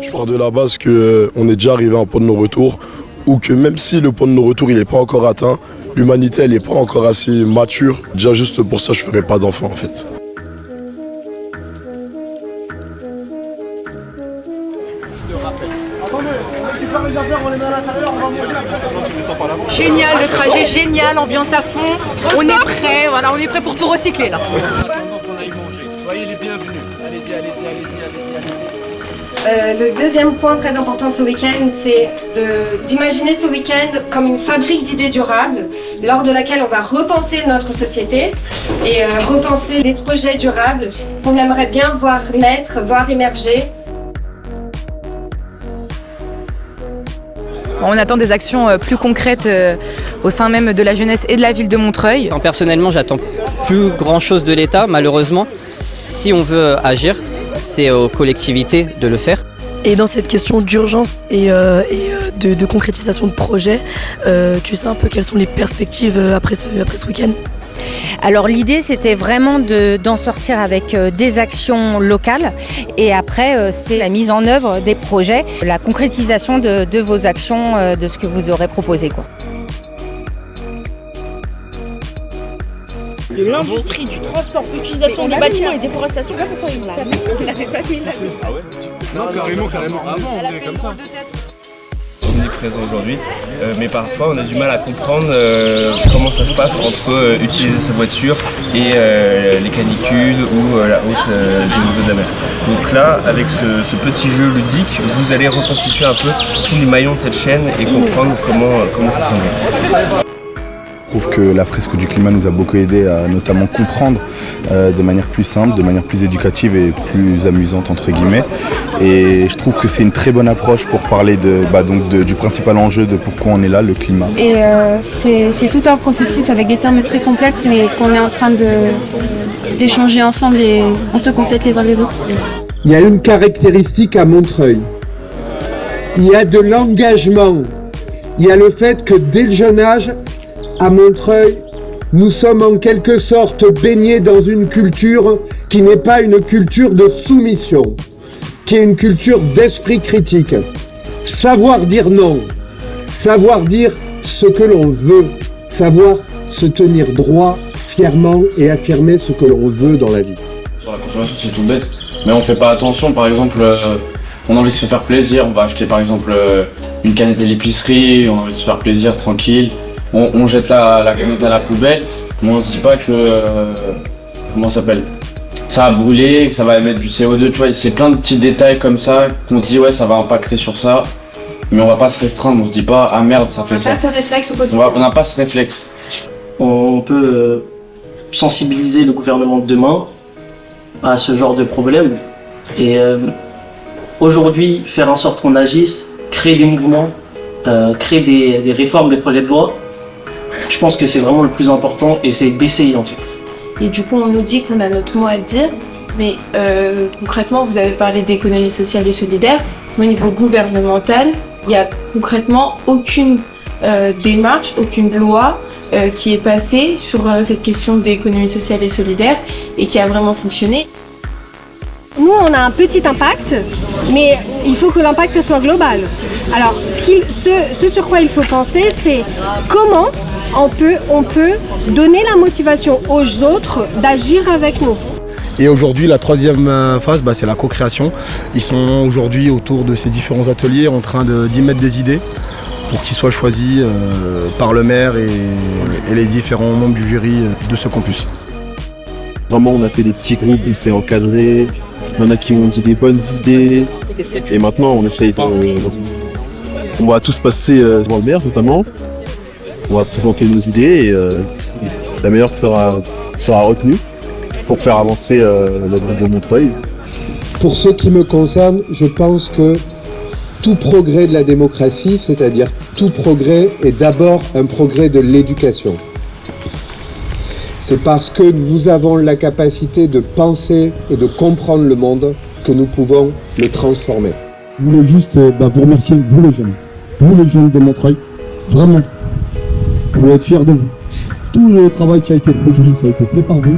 Je pars de la base qu'on est déjà arrivé à un point de non-retour, ou que même si le point de non-retour n'est pas encore atteint, l'humanité elle n'est pas encore assez mature. Déjà juste pour ça je ne ferai pas d'enfant en fait. Génial, le trajet génial, ambiance à fond. On est prêt, voilà, on est prêt pour tout recycler là. Soyez les bienvenus. Allez-y. Le deuxième point très important de ce week-end, c'est d'imaginer ce week-end comme une fabrique d'idées durables, lors de laquelle on va repenser notre société et repenser les projets durables qu'on aimerait bien voir naître, voir émerger. On attend des actions plus concrètes au sein même de la jeunesse et de la ville de Montreuil. Personnellement, j'attends plus grand chose de l'État, malheureusement. Si on veut agir, c'est aux collectivités de le faire. Et dans cette question d'urgence et de concrétisation de projets, tu sais un peu quelles sont les perspectives après ce week-end ? Alors l'idée c'était vraiment d'en sortir avec des actions locales et après c'est la mise en œuvre des projets, la concrétisation de vos actions, de ce que vous aurez proposé, quoi. De l'industrie, du transport, l'utilisation des bâtiments et déforestation. Pourquoi il l'avait pas mis là. Ah ouais? Non, carrément. Avant, on est comme ça. On est présent aujourd'hui, mais parfois on a du mal à comprendre comment ça se passe entre utiliser sa voiture et les canicules ou la hausse du niveau de la mer. Donc là, avec ce petit jeu ludique, vous allez reconstituer un peu tous les maillons de cette chaîne et comprendre comment ça s'imbrique. Je trouve que la fresque du climat nous a beaucoup aidé à notamment comprendre de manière plus simple, de manière plus éducative et plus amusante entre guillemets. Et je trouve que c'est une très bonne approche pour parler du principal enjeu de pourquoi on est là, le climat. Et c'est tout un processus avec des termes très complexes mais qu'on est en train d'échanger ensemble et on se complète les uns les autres. Il y a une caractéristique à Montreuil. Il y a de l'engagement. Il y a le fait que dès le jeune âge, à Montreuil, nous sommes en quelque sorte baignés dans une culture qui n'est pas une culture de soumission, qui est une culture d'esprit critique. Savoir dire non, savoir dire ce que l'on veut, savoir se tenir droit, fièrement et affirmer ce que l'on veut dans la vie. Sur la consommation, c'est tout bête, mais on fait pas attention. Par exemple, on a envie de se faire plaisir, on va acheter par exemple une canette de l'épicerie, on a envie de se faire plaisir tranquille. On jette la canette à la poubelle, mais on se dit pas que ça va brûler, que ça va émettre du CO2, tu vois, c'est plein de petits détails comme ça qu'on se dit ouais ça va impacter sur ça, mais on va pas se restreindre, on se dit pas ah merde ça fait ça. On n'a pas ce réflexe au quotidien. On n'a pas ce réflexe. On peut sensibiliser le gouvernement de demain à ce genre de problème et aujourd'hui faire en sorte qu'on agisse, créer des mouvements, créer des réformes, des projets de loi. Je pense que c'est vraiment le plus important et c'est d'essayer en fait. Et du coup on nous dit qu'on a notre mot à dire, mais concrètement vous avez parlé d'économie sociale et solidaire, mais au niveau gouvernemental, il n'y a concrètement aucune démarche, aucune loi qui est passée sur cette question d'économie sociale et solidaire et qui a vraiment fonctionné. Nous, on a un petit impact, mais il faut que l'impact soit global. Alors, ce sur quoi il faut penser, c'est comment on peut donner la motivation aux autres d'agir avec nous. Et aujourd'hui, la troisième phase, c'est la co-création. Ils sont aujourd'hui autour de ces différents ateliers en train d'y mettre des idées pour qu'ils soient choisis par le maire et les différents membres du jury de ce campus. Vraiment, on a fait des petits groupes, on s'est encadré. Il y en a qui ont dit des bonnes idées. Et maintenant, on essaye on va tous passer devant le maire, notamment. On va présenter nos idées et la meilleure sera retenue pour faire avancer la ville de Montreuil. Pour ce qui me concerne, je pense que tout progrès de la démocratie, c'est-à-dire tout progrès, est d'abord un progrès de l'éducation. C'est parce que nous avons la capacité de penser et de comprendre le monde que nous pouvons le transformer. Je voulais juste vous remercier, vous les jeunes de Montreuil, vraiment, vous pouvez être fiers de vous. Tout le travail qui a été produit, ça a été fait par vous,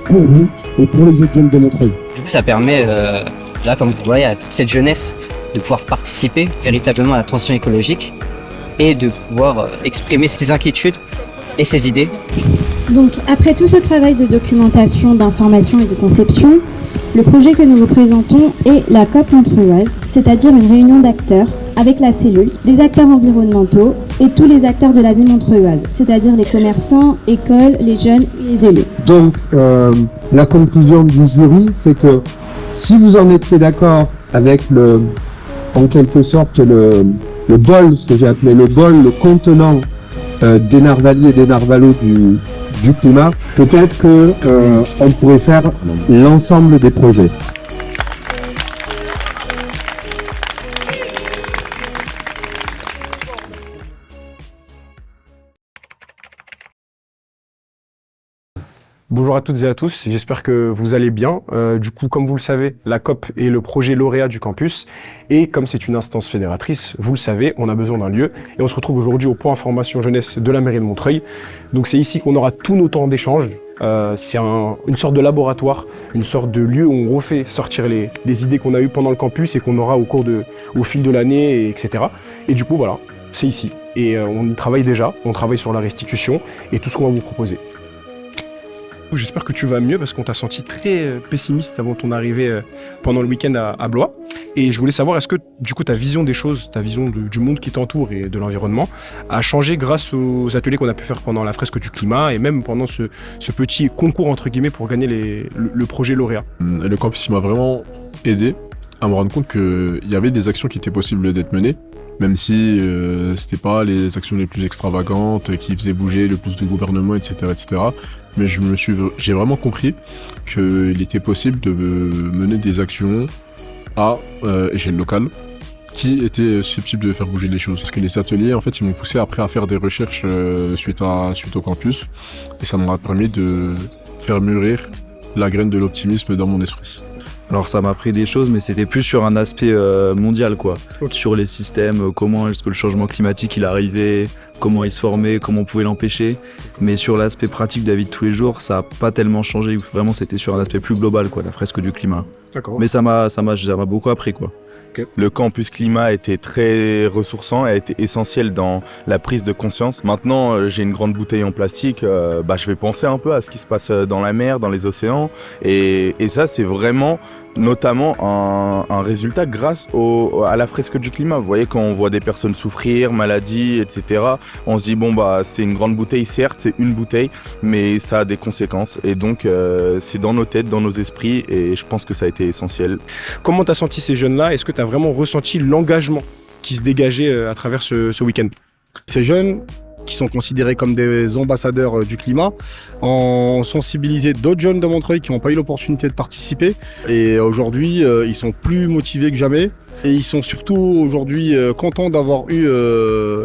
pour vous et pour les autres jeunes de Montreuil. Du coup ça permet, là comme vous voyez, à toute cette jeunesse de pouvoir participer véritablement à la transition écologique et de pouvoir exprimer ses inquiétudes et ses idées. Donc après tout ce travail de documentation, d'information et de conception, le projet que nous vous présentons est la COP montreuilloise, c'est-à-dire une réunion d'acteurs avec la cellule, des acteurs environnementaux et tous les acteurs de la vie montreuilloise, c'est-à-dire les commerçants, écoles, les jeunes et les élus. Donc la conclusion du jury, c'est que si vous en étiez d'accord avec en quelque sorte le bol, ce que j'ai appelé le bol, le contenant des narvaliers et des narvalos du climat, peut-être qu'on pourrait faire l'ensemble des projets. Bonjour à toutes et à tous, j'espère que vous allez bien. Du coup, comme vous le savez, la COP est le projet lauréat du campus et comme c'est une instance fédératrice, vous le savez, on a besoin d'un lieu et on se retrouve aujourd'hui au point information jeunesse de la mairie de Montreuil. Donc c'est ici qu'on aura tous nos temps d'échange. C'est une sorte de laboratoire, une sorte de lieu où on refait sortir les idées qu'on a eues pendant le campus et qu'on aura au fil de l'année, etc. Et du coup, voilà, c'est ici. Et on y travaille déjà, on travaille sur la restitution et tout ce qu'on va vous proposer. J'espère que tu vas mieux parce qu'on t'a senti très pessimiste avant ton arrivée pendant le week-end à Blois. Et je voulais savoir, est-ce que du coup ta vision des choses, ta vision du monde qui t'entoure et de l'environnement a changé grâce aux ateliers qu'on a pu faire pendant la fresque du climat et même pendant ce petit concours entre guillemets pour gagner le projet lauréat? Le campus m'a vraiment aidé à me rendre compte qu'il y avait des actions qui étaient possibles d'être menées, même si c'était pas les actions les plus extravagantes qui faisaient bouger le plus de gouvernement, etc., etc. Mais j'ai vraiment compris qu'il était possible de mener des actions à échelle locale qui étaient susceptibles de faire bouger les choses. Parce que les ateliers, en fait, ils m'ont poussé après à faire des recherches suite au campus, et ça m'a permis de faire mûrir la graine de l'optimisme dans mon esprit. Alors ça m'a appris des choses, mais c'était plus sur un aspect mondial, quoi. Sur les systèmes, comment est-ce que le changement climatique il arrivait, comment il se formait, comment on pouvait l'empêcher. Mais sur l'aspect pratique de la vie de tous les jours, ça n'a pas tellement changé. Vraiment, c'était sur un aspect plus global, quoi, la fresque du climat. D'accord. Mais ça m'a beaucoup appris, quoi. Okay. Le campus climat a été très ressourçant, a été essentiel dans la prise de conscience. Maintenant, j'ai une grande bouteille en plastique, je vais penser un peu à ce qui se passe dans la mer, dans les océans. Et ça, c'est vraiment notamment un résultat grâce à la fresque du climat. Vous voyez, quand on voit des personnes souffrir, maladies, etc., on se dit, c'est une grande bouteille, certes, c'est une bouteille, mais ça a des conséquences. Et donc, c'est dans nos têtes, dans nos esprits, et je pense que ça a été essentiel. Comment tu as senti ces jeunes-là? Est-ce que tu as vraiment ressenti l'engagement qui se dégageait à travers ce week-end? Ces jeunes qui sont considérés comme des ambassadeurs du climat, ont sensibilisé d'autres jeunes de Montreuil qui n'ont pas eu l'opportunité de participer. Et aujourd'hui, ils sont plus motivés que jamais. Et ils sont surtout aujourd'hui contents d'avoir eu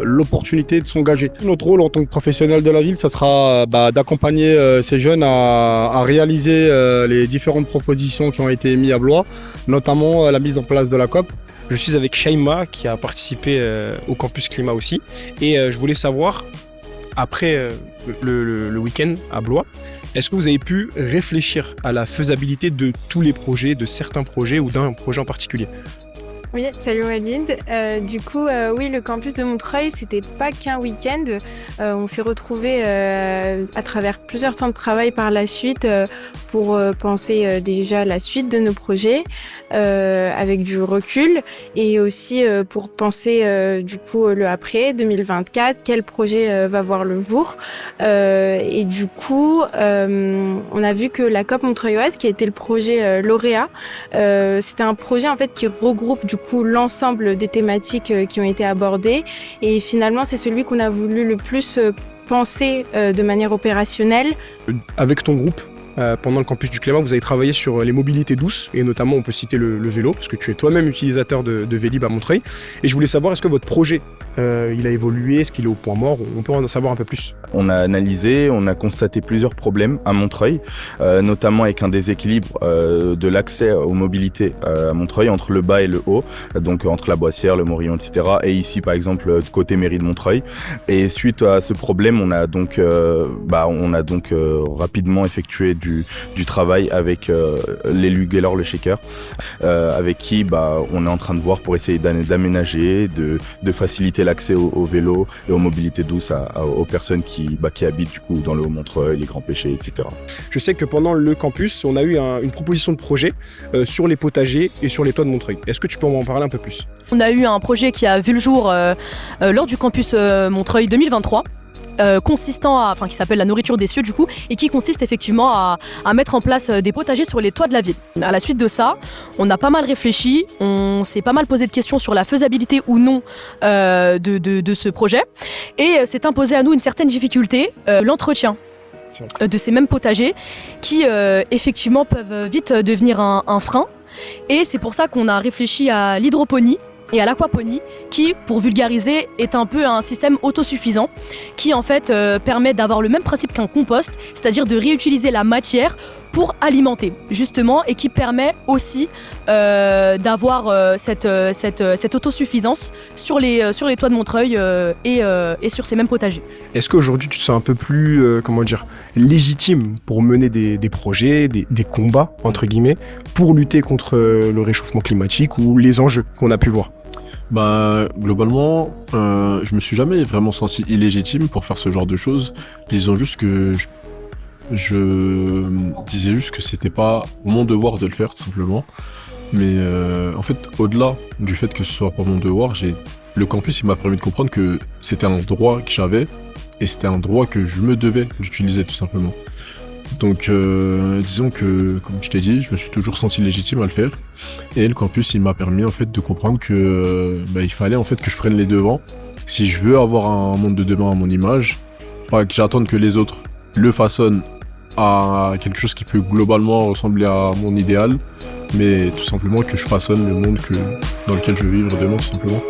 l'opportunité de s'engager. Notre rôle en tant que professionnel de la ville, ça sera d'accompagner ces jeunes à réaliser les différentes propositions qui ont été mises à Blois, notamment la mise en place de la COP. Je suis avec Shaima qui a participé au campus climat aussi et je voulais savoir, après le week-end à Blois, est-ce que vous avez pu réfléchir à la faisabilité de tous les projets, de certains projets ou d'un projet en particulier? Oui, salut Walid. Oui, le campus de Montreuil, c'était pas qu'un week-end. On s'est retrouvés à travers plusieurs temps de travail par la suite pour penser déjà la suite de nos projets avec du recul et aussi pour penser le après 2024, quel projet va voir le jour. On a vu que la COP montreuilloise, qui a été le projet lauréat, c'était un projet en fait qui regroupe l'ensemble des thématiques qui ont été abordées et finalement c'est celui qu'on a voulu le plus penser de manière opérationnelle. Avec ton groupe, pendant le campus du climat, vous avez travaillé sur les mobilités douces et notamment on peut citer le vélo parce que tu es toi-même utilisateur de Vélib à Montreuil et je voulais savoir, est-ce que votre projet il a évolué, est-ce qu'il est au point mort? On peut en savoir un peu plus. On a analysé, on a constaté plusieurs problèmes à Montreuil, notamment avec un déséquilibre de l'accès aux mobilités à Montreuil entre le bas et le haut, donc entre la Boissière, le Morillon, etc. Et ici par exemple côté mairie de Montreuil. Et suite à ce problème, on a donc rapidement effectué du travail avec l'élu Gaylor Le Shaker, avec qui on est en train de voir pour essayer d'aménager, de faciliter l'accès au vélo et aux mobilités douces aux personnes qui habitent du coup dans le Haut-Montreuil, les Grands Pêchers, etc. Je sais que pendant le campus, on a eu une proposition de projet sur les potagers et sur les toits de Montreuil. Est-ce que tu peux m'en parler un peu plus? On a eu un projet qui a vu le jour lors du campus Montreuil 2023. Qui s'appelle la nourriture des cieux du coup, et qui consiste effectivement à mettre en place des potagers sur les toits de la ville. À la suite de ça, on a pas mal réfléchi, on s'est pas mal posé de questions sur la faisabilité ou non de ce projet, et s'est imposé à nous une certaine difficulté, l'entretien de ces mêmes potagers qui effectivement peuvent vite devenir un frein, et c'est pour ça qu'on a réfléchi à l'hydroponie et à l'aquaponie, qui, pour vulgariser, est un peu un système autosuffisant qui en fait permet d'avoir le même principe qu'un compost, c'est-à-dire de réutiliser la matière pour alimenter justement, et qui permet aussi d'avoir cette autosuffisance sur les toits de Montreuil et sur ces mêmes potagers. Est-ce qu'aujourd'hui tu te sens un peu plus légitime pour mener des projets, des combats entre guillemets, pour lutter contre le réchauffement climatique ou les enjeux qu'on a pu voir? Globalement, je me suis jamais vraiment senti illégitime pour faire ce genre de choses. Disons juste que je disais juste que c'était pas mon devoir de le faire, tout simplement. Mais en fait, au-delà du fait que ce soit pas mon devoir, le campus il m'a permis de comprendre que c'était un droit que j'avais et c'était un droit que je me devais d'utiliser, tout simplement. Donc disons que, comme je t'ai dit, je me suis toujours senti légitime à le faire, et le campus il m'a permis en fait de comprendre que il fallait en fait que je prenne les devants si je veux avoir un monde de demain à mon image, pas que j'attende que les autres le façonnent à quelque chose qui peut globalement ressembler à mon idéal, mais tout simplement que je façonne le monde dans lequel je veux vivre demain, tout simplement.